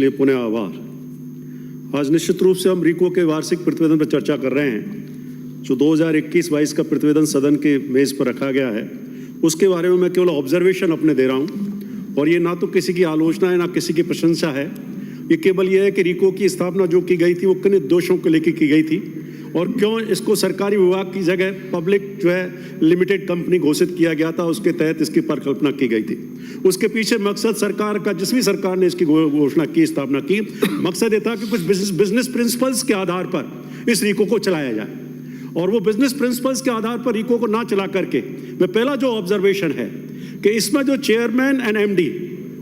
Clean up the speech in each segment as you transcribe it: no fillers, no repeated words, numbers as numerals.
लिए पुनः आभार। आज निश्चित रूप से हम रीको के वार्षिक प्रतिवेदन पर चर्चा कर रहे हैं जो 2021-22 का प्रतिवेदन सदन के मेज पर रखा गया है। उसके बारे में मैं केवल ऑब्जर्वेशन अपने दे रहा हूं और ये ना तो किसी की आलोचना है ना किसी की प्रशंसा है। ये केवल ये है कि रीको की स्थापना जो की गई थी वो किन उद्देश्यों को लेकर की गई थी और क्यों इसको सरकारी विभाग की जगह पब्लिक जो है लिमिटेड कंपनी घोषित किया गया था, उसके तहत इसकी परिकल्पना की गई थी। उसके पीछे मकसद सरकार का, जिस भी सरकार ने इसकी घोषणा की, स्थापना की, मकसद ये था कि कुछ बिजनेस प्रिंसिपल्स के आधार पर इस रीको को चलाया जाए और वो बिजनेस प्रिंसिपल्स के आधार पर रीको को ना चला करके मैं पहला जो ऑब्जर्वेशन है कि इसमें जो चेयरमैन एंड एमडी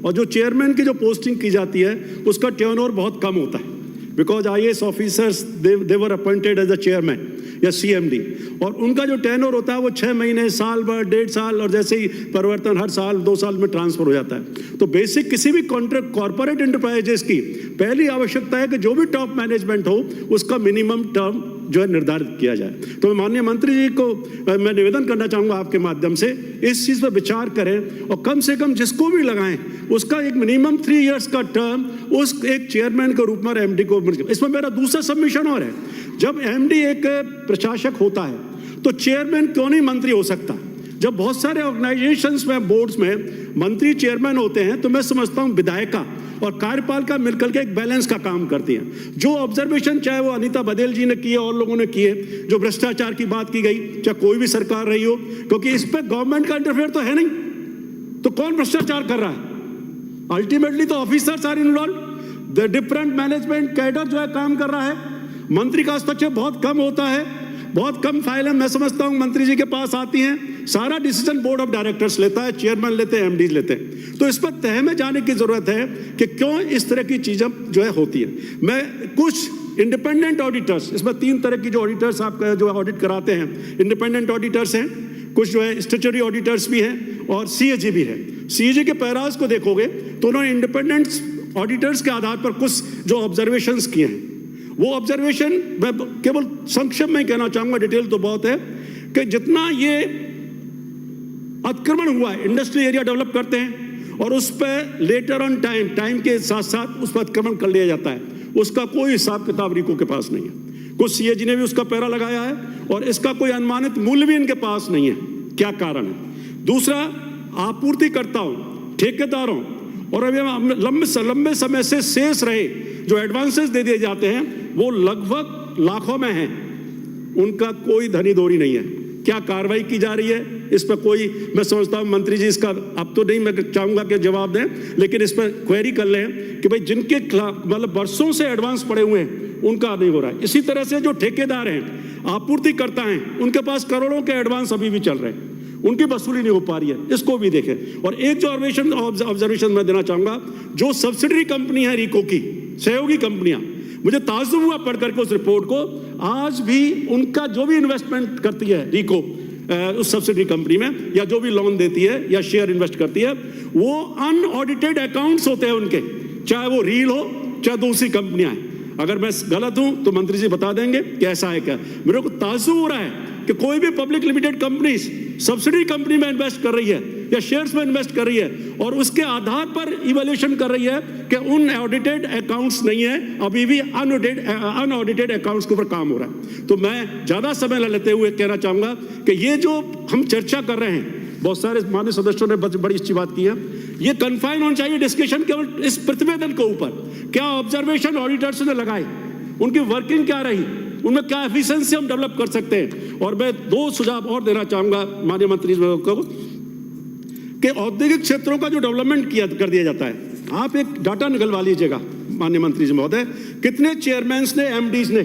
और जो चेयरमैन की जो पोस्टिंग की जाती है उसका टर्नओवर बहुत कम होता है। Because IAS officers they were appointed as a chairman या CMD और उनका जो टर्नओवर होता है वो 6 महीने, साल भर, 1.5 साल और जैसे ही परिवर्तन हर साल 2 साल में ट्रांसफर हो जाता है। तो बेसिक किसी भी कॉन्ट्रैक्ट कॉर्पोरेट एंटरप्राइजेस की पहली आवश्यकता है कि जो भी टॉप मैनेजमेंट हो उसका मिनिमम टर्म जो है निर्धारित किया जाए। तो माननीय मंत्री जी को मैं निवेदन करना चाहूँगा आपके माध्यम से इस चीज़ पर विचार करें और कम से कम जिसको भी लगाएं उसका एक मिनिमम 3 इयर्स का टर्म उस एक चेयरमैन के रूप में MD को। इसमें मेरा दूसरा सबमिशन और है, जब MD एक प्रशासक होता है तो चेयरमैन क्यों नहीं मंत्री हो सकता? जब बहुत सारे ऑर्गेनाइजेशंस में, बोर्ड्स में मंत्री चेयरमैन होते हैं तो मैं समझता हूँ विधायिका और कार्यपालिका मिलकर के एक बैलेंस का काम करती हैं। जो ऑब्जर्वेशन चाहे वो अनीता बघेल जी ने किए और लोगों ने किए, जो भ्रष्टाचार की बात की गई, चाहे कोई भी सरकार रही हो, क्योंकि इस पर गवर्नमेंट का इंटरफेयर तो है नहीं, तो कौन भ्रष्टाचार कर रहा है? अल्टीमेटली तो officers are involve, the different management cadre जो है काम कर रहा है। मंत्री का हस्तक्षेप बहुत कम होता है, बहुत कम फाइलें मैं समझता हूं मंत्री जी के पास आती हैं। सारा डिसीजन बोर्ड ऑफ डायरेक्टर्स लेता है, चेयरमैन लेते हैं, MD लेते हैं। तो इस पर तह में जाने की जरूरत है कि क्यों इस तरह की चीजें जो है होती है। मैं कुछ इंडिपेंडेंट ऑडिटर्स, इसमें 3 तरह की जो ऑडिटर्स आप जो ऑडिट कराते हैं, इंडिपेंडेंट ऑडिटर्स हैं, कुछ जो है स्टैट्यूटरी ऑडिटर्स भी हैं और CAG भी है। CAG के पैराज को देखोगे तो उन्होंने इंडिपेंडेंट ऑडिटर्स के आधार पर कुछ जो ऑब्जर्वेशंस किए हैं, वो ऑब्जर्वेशन मैं केवल संक्षेप में कहना चाहूंगा, डिटेल तो बहुत है, कि जितना ये अतिक्रमण हुआ है, इंडस्ट्रियल एरिया डेवलप करते हैं और उस पर लेटर ऑन टाइम के साथ साथ उस पर अतिक्रमण कर लिया जाता है, उसका कोई हिसाब किताब रीको के पास नहीं है। कुछ CAG ने भी उसका पैरा लगाया है और इसका कोई अनुमानित मूल्य भी इनके पास नहीं है। क्या कारण है? दूसरा, आपूर्तिकर्ताओं, ठेकेदारों और अभी लंबे समय से शेष रहे जो एडवांसेस दे दिए जाते हैं वो लगभग लाखों में हैं, उनका कोई धनी दौरी नहीं है। क्या कार्रवाई की जा रही है इस पर? कोई, मैं समझता हूं मंत्री जी इसका अब तो नहीं, मैं चाहूंगा कि जवाब दें, लेकिन इस पर क्वेरी कर लें कि भाई जिनके मतलब वर्षों से एडवांस पड़े हुए हैं उनका नहीं हो रहा है। इसी तरह से जो ठेकेदार हैं, आपूर्तिकर्ता हैं, उनके पास करोड़ों के एडवांस अभी भी चल रहे हैं, उनकी वसूली नहीं हो पा रही है, इसको भी देखें। और एक जो ऑब्जर्वेशन मैं देना चाहूंगा, जो सब्सिडरी कंपनी है रीको की, सहयोगी कंपनियां, मुझे ताज्जुब हुआ पढ़ करके उस रिपोर्ट को। आज भी उनका जो भी इन्वेस्टमेंट करती है रीको उस सब्सिडरी कंपनी में, या जो भी लोन देती है या शेयर इन्वेस्ट करती है, वो अनऑडिटेड अकाउंट्स होते हैं उनके, चाहे वो रील हो चाहे दूसरी कंपनियां हैं। अगर मैं गलत हूं तो मंत्री जी बता देंगे कि ऐसा है क्या। मेरे को ताज्जुब हो रहा है कि कोई भी public limited company subsidy company में इन्वेस्ट कर रही है या शेयर्स में इन्वेस्ट कर रही है और उसके आधार पर इवैल्यूएशन कर रही है कि उन ऑडिटेड अकाउंट्स नहीं है, अभी भी अनऑडिटेड अकाउंट्स के ऊपर काम हो रहा है। तो मैं ज्यादा समय न लेते हुए कहना चाहूंगा कि ये जो हम चर्चा कर रहे हैं, बहुत सारे माननीय सदस्यों ने बड़ी अच्छी बात की है, ये कन्फाइन होना चाहिए डिस्कशन केवल इस प्रतिवेदन के ऊपर। क्या ऑब्जर्वेशन ऑडिटर्स ने लगाए, उनकी वर्किंग क्या रही, उनमें क्या एफिशिएंसी हम डेवलप कर सकते हैं। और मैं 2 सुझाव और देना चाहूंगा माननीय मंत्री जी को कि औद्योगिक क्षेत्रों का जो डेवलपमेंट कर दिया जाता है, आप एक डाटा निकलवा लीजिएगा माननीय मंत्री जी महोदय, कितने चेयरमैन्स ने, MDs ने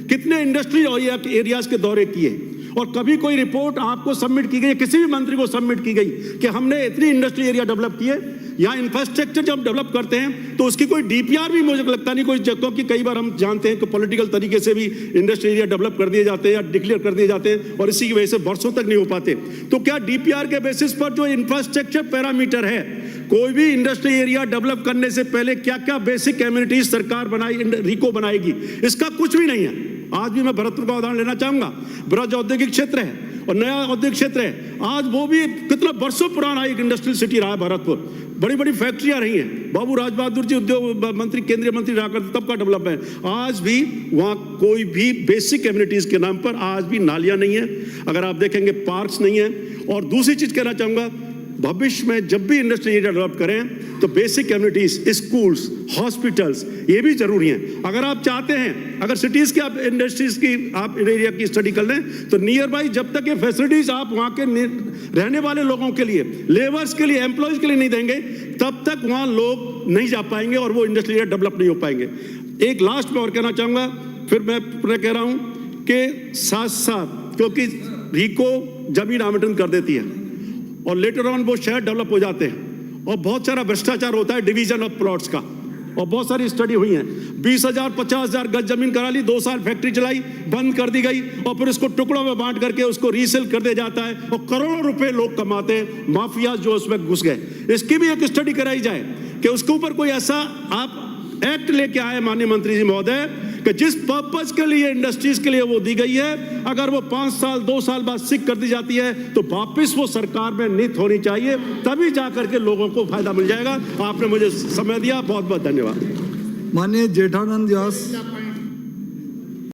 कितने इंडस्ट्री एरियाज के दौरे किए और कभी कोई रिपोर्ट आपको सबमिट की गई, किसी भी मंत्री को सबमिट की गई कि हमने इतनी इंडस्ट्री एरिया डेवलप किए या इंफ्रास्ट्रक्चर जब डेवलप करते हैं तो उसकी कोई DPR भी मुझे लगता नहीं कोई, क्योंकि कई बार हम जानते हैं कि पॉलिटिकल तरीके से भी इंडस्ट्री एरिया डेवलप कर दिए जाते हैं या डिक्लेयर कर दिए जाते हैं और इसी की वजह से वर्षों तक नहीं हो पाते। तो क्या DPR के बेसिस पर जो इंफ्रास्ट्रक्चर पैरामीटर है, कोई भी इंडस्ट्री एरिया डेवलप करने से पहले क्या क्या बेसिक एमिनिटीज सरकार रीको बनाएगी, इसका कुछ भी नहीं है। आज भी मैं भरतपुर का उदाहरण लेना चाहूंगा, ब्रज औद्योगिक क्षेत्र है और नया औद्योगिक क्षेत्र है। आज वो भी कितना बरसों पुराना एक इंडस्ट्रियल सिटी रहा है भरतपुर, बड़ी बड़ी फैक्ट्रियां रही हैं। बाबू राजबहादुर जी उद्योग मंत्री, केंद्रीय मंत्री रहा करते तब का डेवलपमेंट। आज भी वहाँ कोई भी बेसिक एमिनिटीज के नाम पर आज भी नालियां नहीं है, अगर आप देखेंगे पार्क्स नहीं है। और दूसरी चीज कहना चाहूंगा, भविष्य में जब भी इंडस्ट्री एरिया डेवलप करें तो बेसिक कम्युनिटीज, स्कूल्स, हॉस्पिटल्स ये भी जरूरी हैं। अगर आप चाहते हैं, अगर सिटीज के आप इंडस्ट्रीज की आप एरिया की स्टडी कर लें तो नियर बाई जब तक ये फैसिलिटीज आप वहाँ के रहने वाले लोगों के लिए, लेबर्स के लिए, एम्प्लॉयज के लिए नहीं देंगे, तब तक वहाँ लोग नहीं जा पाएंगे और वो इंडस्ट्री एरिया डेवलप नहीं हो पाएंगे। एक लास्ट में और कहना चाहूँगा, फिर मैं पुनः कह रहा हूँ कि साथ साथ, क्योंकि रिको जमीन आवंटन कर देती है और लेटर ऑन वो शहर डेवलप हो जाते हैं और बहुत सारा भ्रष्टाचार होता है डिवीजन ऑफ प्लॉट्स का, और बहुत सारी स्टडी हुई है। 20,000 50,000 गज जमीन करा ली, 2 साल फैक्ट्री चलाई, बंद कर दी गई और फिर उसको टुकड़ों में बांट करके उसको रीसेल कर दिया जाता है और करोड़ों रुपए लोग कमाते हैं, माफिया जो उसमें घुस गए। इसकी भी एक स्टडी कराई जाए कि उसके ऊपर कोई ऐसा आप एक्ट लेके आए माननीय मंत्री जी महोदय कि जिस पर्पस के लिए इंडस्ट्रीज के लिए वो दी गई है, अगर वो 5 साल 2 साल बाद सिक कर दी जाती है तो वापस वो सरकार में निहित होनी चाहिए, तभी जाकर के लोगों को फायदा मिल जाएगा। आपने मुझे समय दिया, बहुत बहुत धन्यवाद। माननीय जेठानंद व्यास।